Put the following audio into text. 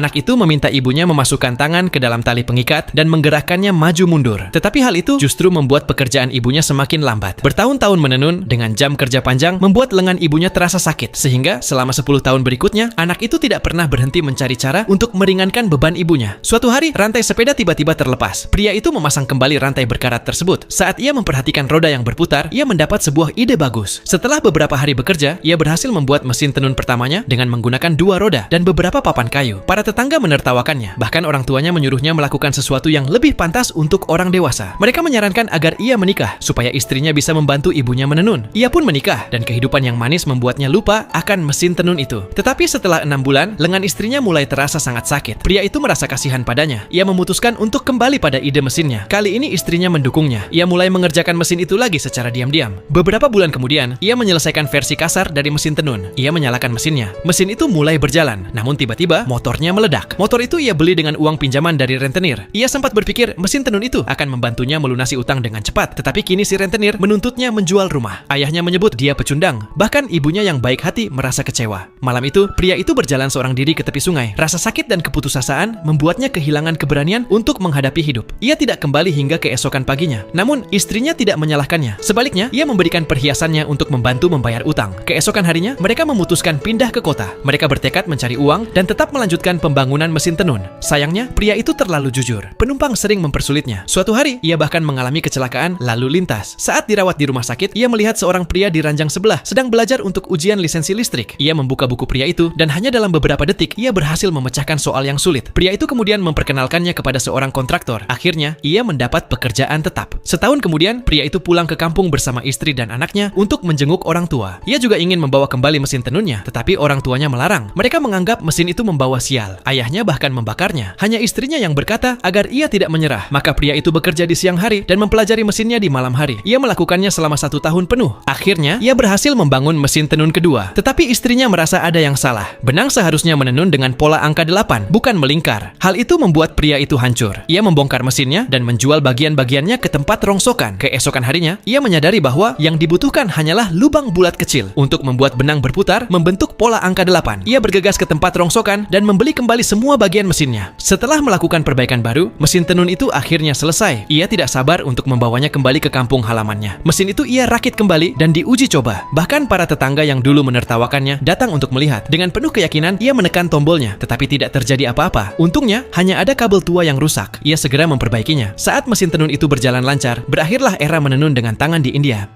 Anak itu meminta ibunya memasukkan tangan ke dalam tali pengikat dan menggerakkannya maju mundur. Tetapi hal itu justru membuat pekerjaan ibunya semakin lambat. Bertahun-tahun menenun dengan jam kerja panjang membuat lengan ibunya terasa sakit, sehingga selama 10 tahun berikutnya, anak itu tidak pernah berhenti mencari cara untuk meringankan beban ibunya. Suatu hari, rantai sepeda tiba-tiba terlepas. Pria itu memasang kembali rantai berkarat tersebut. Saat ia memperhatikan roda yang berputar, ia mendapat sebuah ide bagus. Setelah beberapa hari bekerja, ia berhasil membuat mesin tenun pertamanya dengan menggunakan 2 roda dan beberapa papan kayu. Para tetangga menertawakannya. Bahkan orang tuanya menyuruhnya melakukan sesuatu yang lebih pantas untuk orang dewasa. Mereka menyarankan agar ia menikah supaya istrinya bisa membantu ibunya menenun. Ia pun menikah dan kehidupan yang manis membuatnya lupa akan mesin tenun itu. Tetapi setelah 6 bulan, lengan istrinya mulai terasa sangat sakit. Pria itu merasa kasihan padanya. Ia memutuskan untuk kembali pada ide mesinnya. Kali ini istrinya mendukungnya. Ia mulai mengerjakan mesin itu lagi secara diam-diam. Beberapa bulan kemudian, ia menyelesaikan versi kasar dari mesin tenun. Ia menyalakan mesinnya. Mesin itu mulai berjalan. Namun tiba-tiba motornya meledak. Motor itu ia beli dengan uang pinjaman dari rentenir. Ia sempat berpikir mesin tenun itu akan membantunya melunasi utang dengan cepat. Tetapi kini si rentenir menuntutnya menjual rumah. Ayahnya menyebut dia pecundang. Bahkan ibunya yang baik hati merasa kecewa. Malam itu, pria itu berjalan seorang diri ke tepi sungai. Rasa sakit dan keputusasaan membuatnya kehilangan keberanian untuk menghadapi hidup. Ia tidak kembali hingga keesokan paginya. Namun, istrinya tidak menyalahkannya. Sebaliknya, ia memberikan perhiasannya untuk membantu membayar utang. Keesokan harinya, mereka memutuskan pindah ke kota. Mereka bertekad mencari uang dan tetap melanjutkan pembangunan mesin tenun. Sayangnya, pria itu terlalu jujur. Penumpang sering mempersulitnya. Suatu hari, ia bahkan mengalami kecelakaan lalu lintas. Saat dirawat di rumah sakit, ia melihat seorang pria di ranjang sebelah sedang belajar untuk ujian lisensi listrik. Ia membuka buku pria itu dan hanya dalam beberapa detik ia berhasil memecahkan soal yang sulit. Pria itu kemudian memperkenalkannya kepada seorang kontraktor. Akhirnya, ia mendapat pekerjaan tetap. Setahun kemudian, pria itu pulang ke kampung bersama istri dan anaknya untuk menjenguk orang tua. Ia juga ingin membawa kembali mesin tenunnya, tetapi orang tuanya melarang. Mereka menganggap mesin itu membawa sial. Ayahnya bahkan membakarnya. Hanya istrinya yang berkata agar ia tidak menyerah. Maka pria itu bekerja di siang hari dan mempelajari mesinnya di malam hari. Ia melakukannya selama 1 tahun penuh. Akhirnya, ia berhasil membangun mesin tenun kedua. Tetapi istrinya merasa ada yang salah. Benang seharusnya menenun dengan pola angka 8, bukan melingkar. Hal itu membuat pria itu hancur. Ia membongkar mesinnya dan menjual bagian-bagiannya ke tempat rongsokan. Keesokan harinya, ia menyadari bahwa yang dibutuhkan hanyalah lubang bulat kecil untuk membuat benang berputar membentuk pola angka 8. Ia bergegas ke tempat rongsokan dan membeli kembali semua bagian mesinnya. Setelah melakukan perbaikan baru, mesin tenun itu akhirnya selesai. Ia tidak sabar untuk membawanya kembali ke kampung halamannya. Mesin itu ia rakit kembali dan diuji coba. Bahkan para tetangga yang dulu menertawakannya datang untuk melihat. Dengan penuh keyakinan, ia menekan tombolnya, tetapi tidak terjadi apa-apa. Untungnya, hanya ada kabel tua yang rusak. Ia segera memperbaikinya. Saat mesin tenun itu berjalan lancar, berakhirlah era menenun dengan tangan di India.